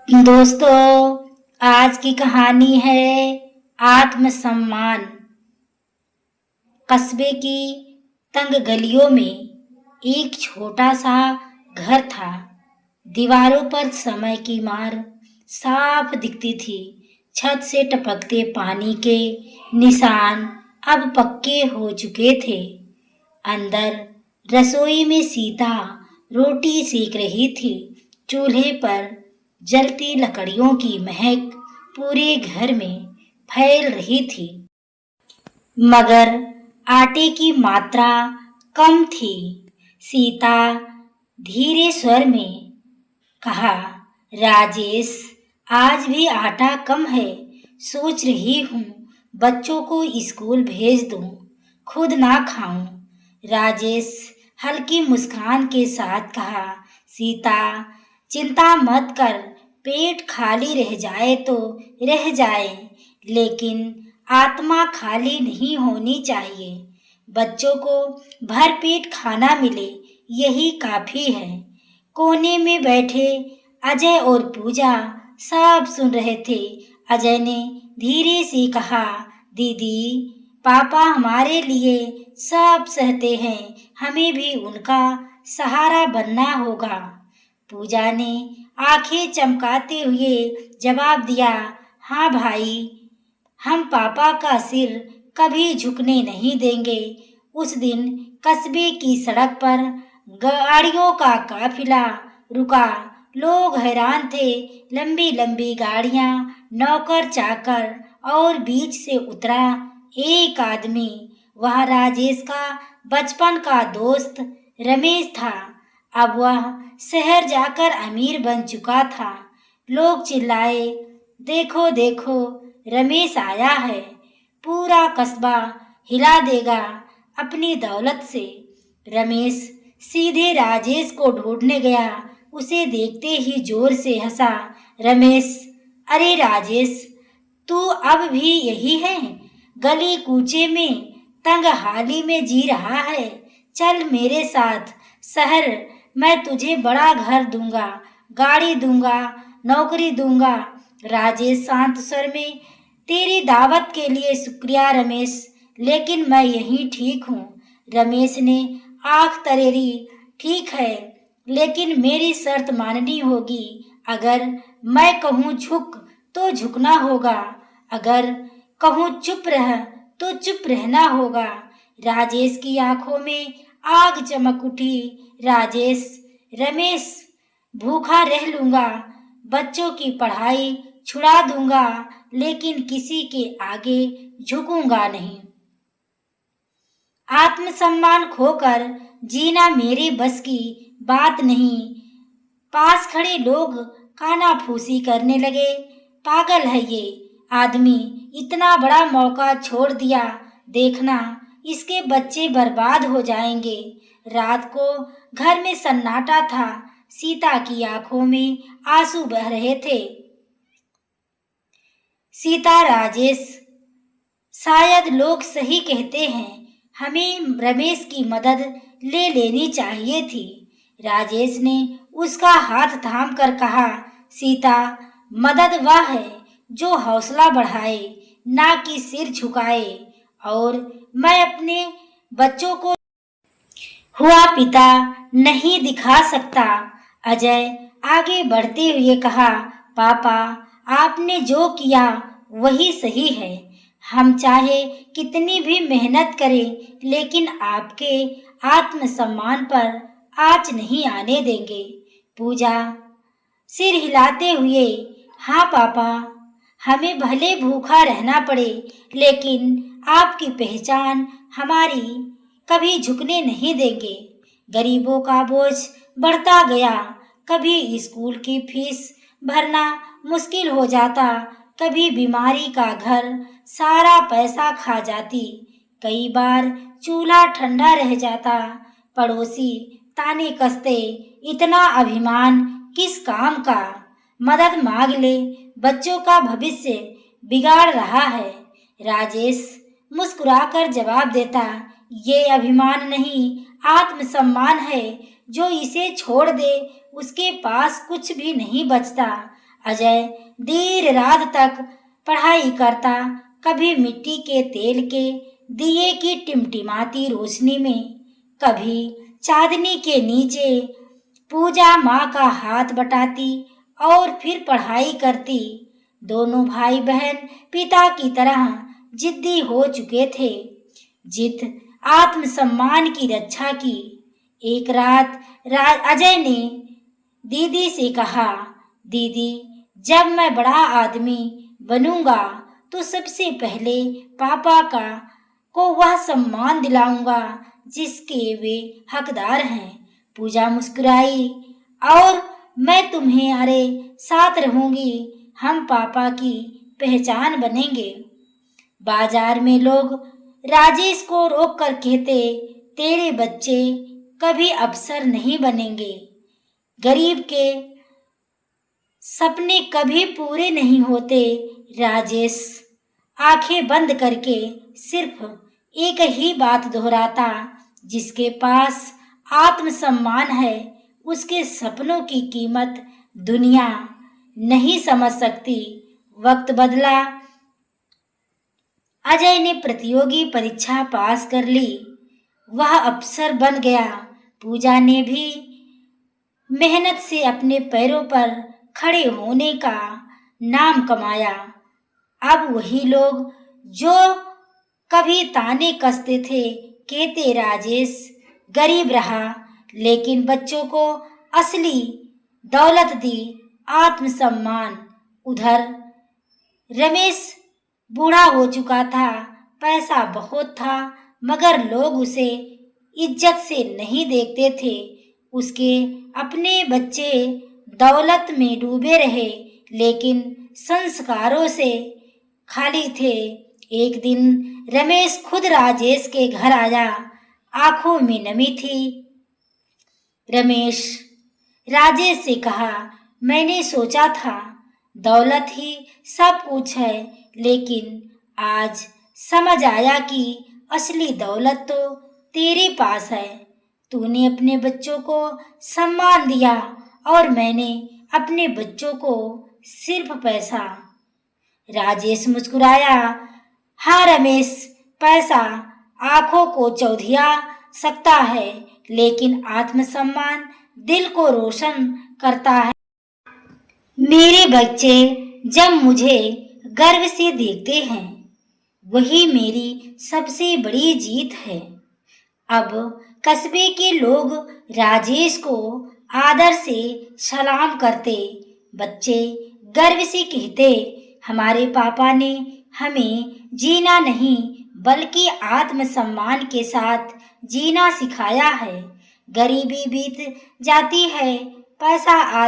दोस्तों, आज की कहानी है आत्मसम्मान। कस्बे की तंग गलियों में एक छोटा सा घर था। दीवारों पर समय की मार साफ दिखती थी। छत से टपकते पानी के निशान अब पक्के हो चुके थे। अंदर रसोई में सीता रोटी सेक रही थी। चूल्हे पर जलती लकड़ियों की महक पूरे घर में फैल रही थी, मगर आटे की मात्रा कम थी। सीता धीरे स्वर में कहा, राजेश, आज भी आटा कम है। सोच रही हूँ बच्चों को स्कूल भेज दूँ, खुद ना खाऊं। राजेश हल्की मुस्कान के साथ कहा, सीता, चिंता मत कर, पेट खाली रह जाए तो रह जाए, लेकिन आत्मा खाली नहीं होनी चाहिए। बच्चों को भरपेट खाना मिले, यही काफी है। कोने में बैठे अजय और पूजा सब सुन रहे थे। अजय ने धीरे से कहा, दीदी, पापा हमारे लिए सब सहते हैं, हमें भी उनका सहारा बनना होगा। पूजा ने आंखें चमकाते हुए जवाब दिया, हाँ भाई, हम पापा का सिर कभी झुकने नहीं देंगे। उस दिन कस्बे की सड़क पर गाड़ियों का काफिला रुका। लोग हैरान थे। लंबी लंबी गाड़ियां, नौकर चाकर और बीच से उतरा एक आदमी। वह राजेश का बचपन का दोस्त रमेश था। अब वह शहर जाकर अमीर बन चुका था। लोग चिल्लाए, देखो देखो, रमेश आया है, पूरा कस्बा हिला देगा अपनी दौलत से। रमेश सीधे राजेश को ढूंढने गया। उसे देखते ही जोर से हंसा। रमेश, अरे राजेश, तू अब भी यही है? गली कूचे में तंग हाली में जी रहा है? चल मेरे साथ शहर, मैं तुझे बड़ा घर दूंगा, गाड़ी दूंगा, नौकरी दूंगा। राजेश शांत स्वर में, तेरी दावत के लिए शुक्रिया रमेश, लेकिन मैं यहीं ठीक हूँ। रमेश ने आंख तरेरी, ठीक है, लेकिन मेरी शर्त माननी होगी। अगर मैं कहूँ झुक तो झुकना होगा, अगर कहूँ चुप रह तो चुप रहना होगा। राजेश की आंखों में आग चमक उठी। राजेश, रमेश, भूखा रह लूंगा, बच्चों की पढ़ाई छुड़ा दूंगा, लेकिन किसी के आगे झुकूंगा नहीं। आत्मसम्मान खोकर जीना मेरे बस की बात नहीं। पास खड़े लोग कानाफूसी करने लगे। पागल है ये आदमी, इतना बड़ा मौका छोड़ दिया। देखना, इसके बच्चे बर्बाद हो जाएंगे। रात को घर में सन्नाटा था। सीता की आंखों में आंसू बह रहे थे। सीता, राजेश, शायद लोग सही कहते हैं, हमें रमेश की मदद ले लेनी चाहिए थी। राजेश ने उसका हाथ थाम कर कहा, सीता, मदद वह है जो हौसला बढ़ाए, ना कि सिर झुकाए। और मैं अपने बच्चों को हुआ पिता नहीं दिखा सकता। अजय आगे बढ़ते हुए कहा, पापा, आपने जो किया वही सही है। हम चाहे कितनी भी मेहनत करें, लेकिन आपके आत्मसम्मान पर आँच नहीं आने देंगे। पूजा सिर हिलाते हुए, हाँ पापा, हमें भले भूखा रहना पड़े, लेकिन आपकी पहचान हमारी कभी झुकने नहीं देंगे। गरीबों का बोझ बढ़ता गया। कभी स्कूल की फीस भरना मुश्किल हो जाता, कभी बीमारी का घर सारा पैसा खा जाती, कई बार चूल्हा ठंडा रह जाता, पड़ोसी ताने कसते, इतना अभिमान किस काम का? मदद मांग ले, बच्चों का भविष्य बिगाड़ रहा है। राजेश मुस्कुराकर जवाब देता, ये अभिमान नहीं, आत्मसम्मान है। जो इसे छोड़ दे उसके पास कुछ भी नहीं बचता। अजय देर रात तक पढ़ाई करता, कभी मिट्टी के तेल के दिए की टिमटिमाती रोशनी में, कभी चांदनी के नीचे पूजा माँ का हाथ बटाती और फिर पढ़ाई करती। दोनों भाई बहन पिता की तरह जिद्दी हो चुके थे। जिद आत्मसम्मान की रक्षा की। एक रात अजय ने दीदी से कहा, दीदी, जब मैं बड़ा आदमी बनूंगा तो सबसे पहले पापा को वह सम्मान दिलाऊंगा जिसके वे हकदार हैं। पूजा मुस्कुराई, और मैं तुम्हारे साथ रहूंगी, हम पापा की पहचान बनेंगे। बाजार में लोग राजेश को रोक कर कहते, तेरे बच्चे कभी अफसर नहीं बनेंगे, गरीब के सपने कभी पूरे नहीं होते। राजेश आंखें बंद करके सिर्फ एक ही बात दोहराता, जिसके पास आत्मसम्मान है उसके सपनों की कीमत दुनिया नहीं समझ सकती। वक्त बदला। अजय ने प्रतियोगी परीक्षा पास कर ली, वह अफसर बन गया। पूजा ने भी मेहनत से अपने पैरों पर खड़े होने का नाम कमाया। अब वही लोग जो कभी ताने कसते थे कहते, राजेश गरीब रहा लेकिन बच्चों को असली दौलत दी, आत्मसम्मान। उधर रमेश बूढ़ा हो चुका था, पैसा बहुत था मगर लोग उसे इज्जत से नहीं देखते थे। उसके अपने बच्चे दौलत में डूबे रहे लेकिन संस्कारों से खाली थे। एक दिन रमेश खुद राजेश के घर आया, आंखों में नमी थी। रमेश राजेश से कहा, मैंने सोचा था दौलत ही सब कुछ है, लेकिन आज समझ आया कि असली दौलत तो तेरे पास है। तूने अपने बच्चों को सम्मान दिया और मैंने अपने बच्चों को सिर्फ पैसा। राजेश मुस्कुराया, हाँ रमेश, पैसा आंखों को चौधिया सकता है लेकिन आत्मसम्मान दिल को रोशन करता है। मेरे बच्चे जब मुझे गर्व से देखते हैं वही मेरी सबसे बड़ी जीत है। अब कस्बे के लोग राजेश को आदर से सलाम करते, बच्चे गर्व से कहते, हमारे पापा ने हमें जीना नहीं बल्कि आत्मसम्मान के साथ जीना सिखाया है। गरीबी बीत जाती है, पैसा आ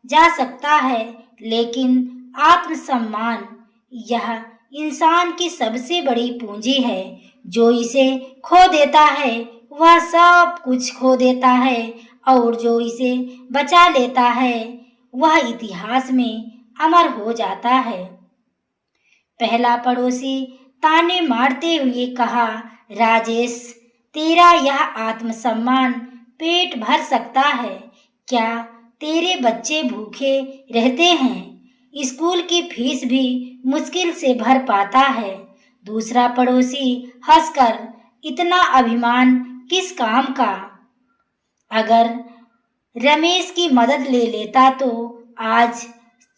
जा सकता है, लेकिन आत्मसम्मान यह इंसान की सबसे बड़ी पूंजी है। जो इसे खो देता है वह सब कुछ खो देता है और जो इसे बचा लेता है वह इतिहास में अमर हो जाता है। पहला पड़ोसी ताने मारते हुए कहा, राजेश, तेरा यह आत्मसम्मान पेट भर सकता है क्या? तेरे बच्चे भूखे रहते हैं, स्कूल की फीस भी मुश्किल से भर पाता है। दूसरा पड़ोसी हंसकर, इतना अभिमान किस काम का? अगर रमेश की मदद ले लेता तो आज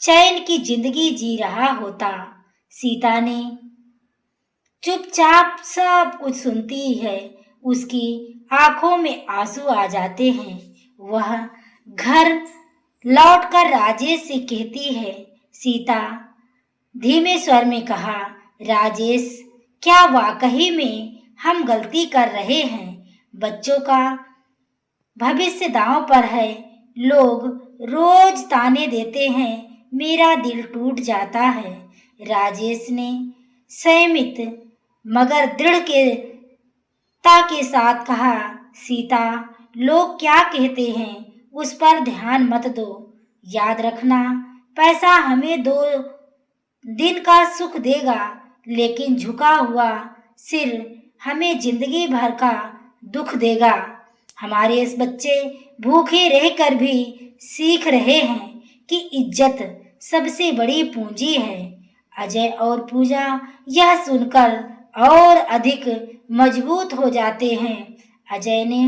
चैन की जिंदगी जी रहा होता। सीता ने चुपचाप सब कुछ सुनती है, उसकी आंखों में आंसू आ जाते हैं। वह घर लौटकर राजेश से कहती है, सीता धीमे स्वर में कहा, राजेश, क्या वाकई में हम गलती कर रहे हैं? बच्चों का भविष्य दांव पर है। लोग रोज ताने देते हैं, मेरा दिल टूट जाता है। राजेश ने संयमित मगर दृढ़ता के साथ कहा, सीता, लोग क्या कहते हैं उस पर ध्यान मत दो। याद रखना, पैसा हमें 2 दिन का सुख देगा लेकिन झुका हुआ सिर हमें जिंदगी भर का दुख देगा। हमारे इस बच्चे भूखे रहकर भी सीख रहे हैं कि इज्जत सबसे बड़ी पूंजी है। अजय और पूजा यह सुनकर और अधिक मजबूत हो जाते हैं। अजय ने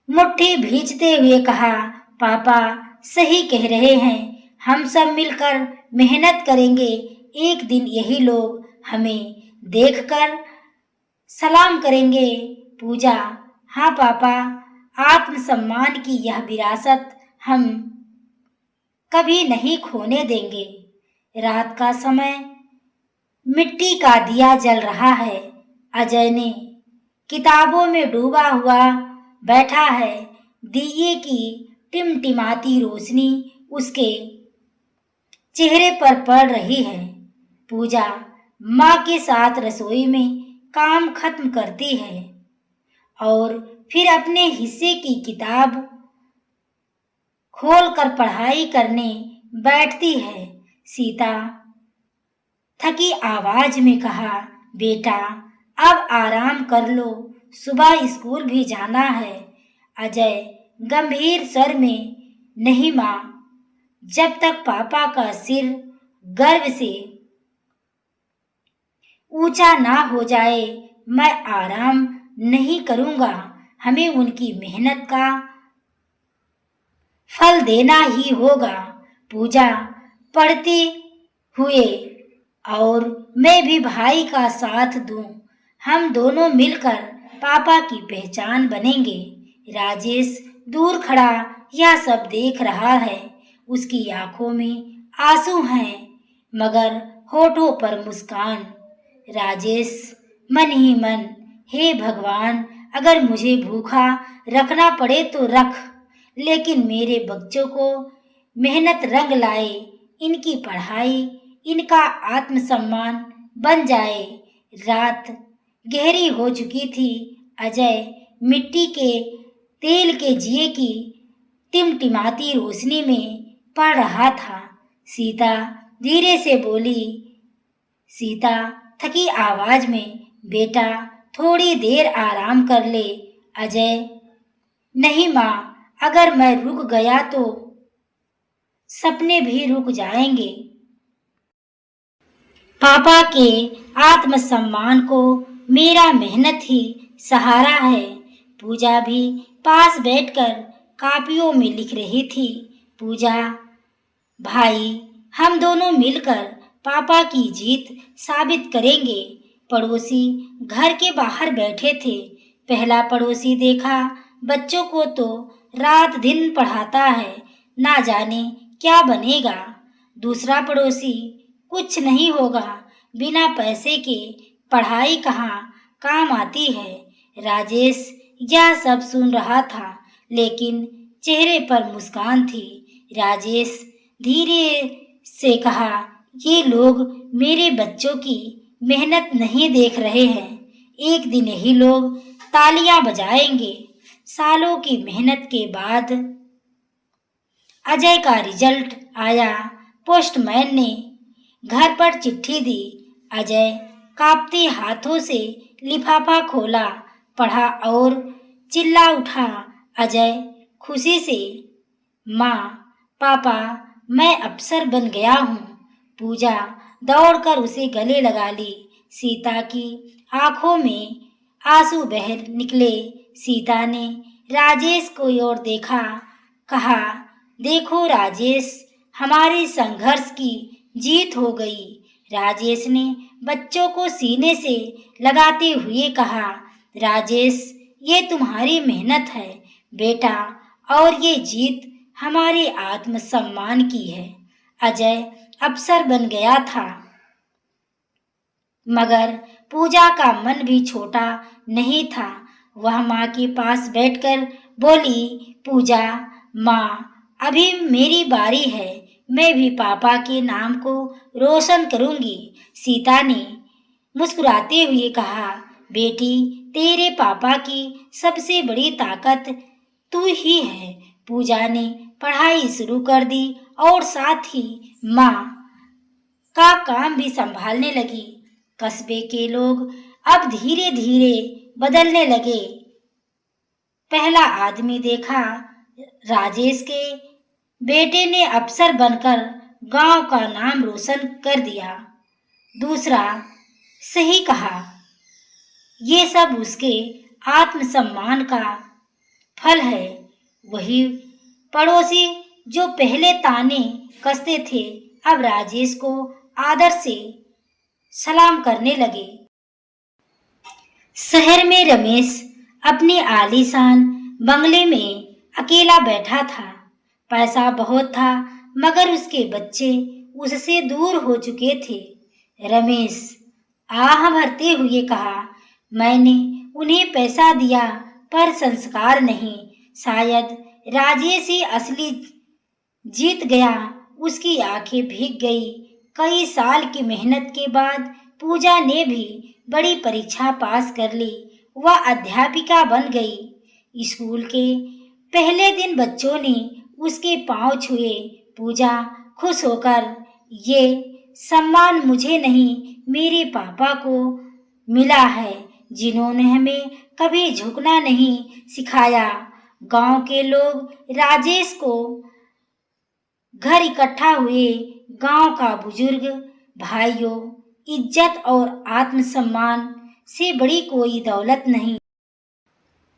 मुट्ठी भींचते हुए कहा, पापा सही कह रहे हैं, हम सब मिलकर मेहनत करेंगे, एक दिन यही लोग हमें देखकर सलाम करेंगे। पूजा, हाँ पापा, आत्मसम्मान की यह विरासत हम कभी नहीं खोने देंगे। रात का समय, मिट्टी का दिया जल रहा है। अजय ने किताबों में डूबा हुआ बैठा है। दिए की टिमटिमाती रोशनी उसके चेहरे पर पड़ रही है। पूजा माँ के साथ रसोई में काम खत्म करती है और फिर अपने हिस्से की किताब खोलकर पढ़ाई करने बैठती है। सीता थकी आवाज में कहा, बेटा अब आराम कर लो, सुबह स्कूल भी जाना है। अजय गंभीर स्वर में, नहीं माँ, जब तक पापा का सिर गर्व से ऊंचा ना हो जाए मैं आराम नहीं करूंगा। हमें उनकी मेहनत का फल देना ही होगा। पूजा पढ़ते हुए, और मैं भी भाई का साथ दूं, हम दोनों मिलकर पापा की पहचान बनेंगे। राजेश दूर खड़ा यह सब देख रहा है। उसकी आंखों में आंसू हैं मगर होठों पर मुस्कान। राजेश मन ही मन, हे भगवान, अगर मुझे भूखा रखना पड़े तो रख, लेकिन मेरे बच्चों को मेहनत रंग लाए, इनकी पढ़ाई, इनका आत्मसम्मान बन जाए। रात गहरी हो चुकी थी। अजय मिट्टी के तेल के दिए की टिमटिमाती रोशनी में पड़ रहा था। सीता धीरे से बोली, सीता थकी आवाज में, बेटा थोड़ी देर आराम कर ले। अजय, नहीं माँ, अगर मैं रुक गया तो सपने भी रुक जाएंगे। पापा के आत्मसम्मान को मेरा मेहनत ही सहारा है। पूजा भी पास बैठकर कापियों में लिख रही थी। पूजा, भाई, हम दोनों मिलकर पापा की जीत साबित करेंगे। पड़ोसी घर के बाहर बैठे थे। पहला पड़ोसी देखा, बच्चों को तो रात दिन पढ़ाता है, ना जाने क्या बनेगा। दूसरा पड़ोसी, कुछ नहीं होगा, बिना पैसे के पढ़ाई कहाँ काम आती है। राजेश यह सब सुन रहा था, लेकिन चेहरे पर मुस्कान थी। राजेश धीरे से कहा, ये लोग मेरे बच्चों की मेहनत नहीं देख रहे हैं। एक दिन यही लोग तालियां बजाएंगे। सालों की मेहनत के बाद अजय का रिजल्ट आया। पोस्टमैन ने घर पर चिट्ठी दी। अजय कांपते हाथों से लिफाफा खोला, पढ़ा और चिल्ला उठा, अजय खुशी से, माँ, पापा, मैं अफसर बन गया हूँ। पूजा दौड़कर उसे गले लगा ली। सीता की आंखों में आंसू बह निकले। सीता ने राजेश को ओर देखा, कहा, देखो राजेश, हमारे संघर्ष की जीत हो गई। राजेश ने बच्चों को सीने से लगाते हुए कहा, राजेश, ये तुम्हारी मेहनत है बेटा, और ये जीत हमारे आत्मसम्मान की है। अजय अफसर बन गया था, मगर पूजा का मन भी छोटा नहीं था। वह माँ के पास बैठकर बोली, पूजा, माँ, अभी मेरी बारी है, मैं भी पापा के नाम को रोशन करूंगी। सीता ने मुस्कुराते हुए कहा, बेटी, तेरे पापा की सबसे बड़ी ताकत तू ही है। पूजा ने पढ़ाई शुरू कर दी और साथ ही माँ का काम भी संभालने लगी। कस्बे के लोग अब धीरे धीरे बदलने लगे। पहला आदमी देखा, राजेश के बेटे ने अफसर बनकर गांव का नाम रोशन कर दिया। दूसरा, सही कहा, ये सब उसके आत्मसम्मान का फल है। वही पड़ोसी जो पहले ताने कसते थे, अब राजेश को आदर से सलाम करने लगे। शहर में रमेश अपने आलीशान बंगले में अकेला बैठा था। पैसा बहुत था, मगर उसके बच्चे उससे दूर हो चुके थे। रमेश आह भरते हुए कहा, मैंने उन्हें पैसा दिया पर संस्कार नहीं। शायद राजेश ही असली जीत गया। उसकी आंखें भीग गई। कई साल की मेहनत के बाद पूजा ने भी बड़ी परीक्षा पास कर ली। वह अध्यापिका बन गई। स्कूल के पहले दिन बच्चों ने उसके पांव छुए। पूजा खुश होकर, ये सम्मान मुझे नहीं, मेरे पापा को मिला है, जिन्होंने हमें कभी झुकना नहीं सिखाया। गांव के लोग राजेश को घर इकट्ठा हुए। गांव का बुजुर्ग भाइयों, इज्जत और आत्मसम्मान से बड़ी कोई दौलत नहीं।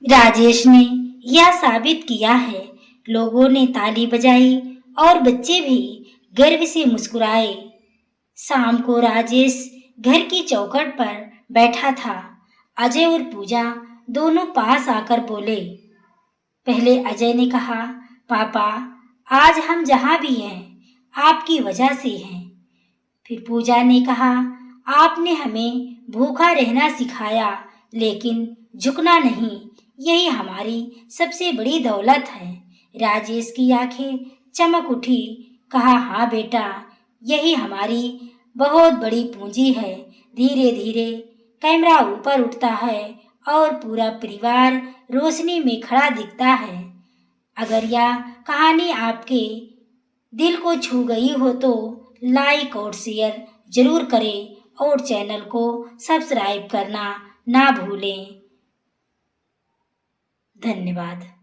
राजेश ने यह साबित किया है। लोगों ने ताली बजाई और बच्चे भी गर्व से मुस्कुराए। शाम को राजेश घर की चौखट पर बैठा था। अजय और पूजा दोनों पास आकर बोले। पहले अजय ने कहा, पापा, आज हम जहाँ भी हैं आपकी वजह से हैं। फिर पूजा ने कहा, आपने हमें भूखा रहना सिखाया, लेकिन झुकना नहीं। यही हमारी सबसे बड़ी दौलत है। राजेश की आंखें चमक उठी। कहा, हाँ बेटा, यही हमारी बहुत बड़ी पूंजी है। धीरे धीरे कैमरा ऊपर उठता है और पूरा परिवार रोशनी में खड़ा दिखता है। अगर यह कहानी आपके दिल को छू गई हो तो लाइक और शेयर जरूर करें और चैनल को सब्सक्राइब करना ना भूलें। धन्यवाद।